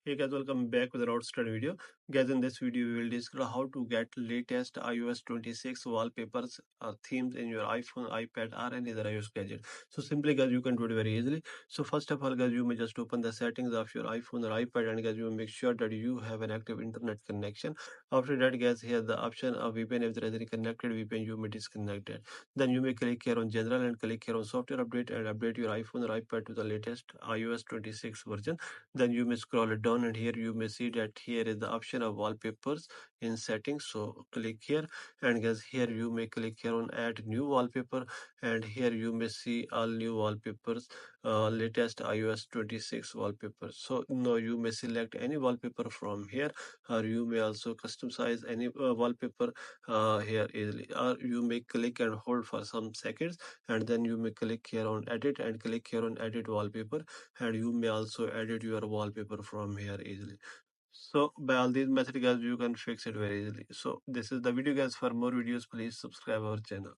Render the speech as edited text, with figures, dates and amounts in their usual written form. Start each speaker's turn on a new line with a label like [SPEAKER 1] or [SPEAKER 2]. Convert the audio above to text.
[SPEAKER 1] Hey guys, welcome back with an outstanding video. Guys, in this video, we will discuss how to get latest iOS 26 wallpapers themes in your iPhone, iPad, or any other iOS gadget. So simply, guys, you can do it very easily. So first of all, guys, you may just open the settings of your iPhone or iPad, and guys, you make sure that you have an active internet connection. After that, guys, here the option of VPN. If there is any connected VPN, you may disconnect it. Then you may click here on General and click here on Software Update and update your iPhone or iPad to the latest iOS 26 version. Then you may scroll it down, and here you may see that here is the option of wallpapers in settings. So click here, and guys, here you may click here on add new wallpaper, and here you may see all new wallpapers, latest iOS 26 wallpapers. So now you may select any wallpaper from here, or you may also customize any wallpaper here easily, or you may click and hold for some seconds, and then you may click here on edit and click here on edit wallpaper, and you may also edit your wallpaper from here easily. So by all these methods, guys, you can fix it very easily. So this is the video, guys. For more videos, please subscribe our channel.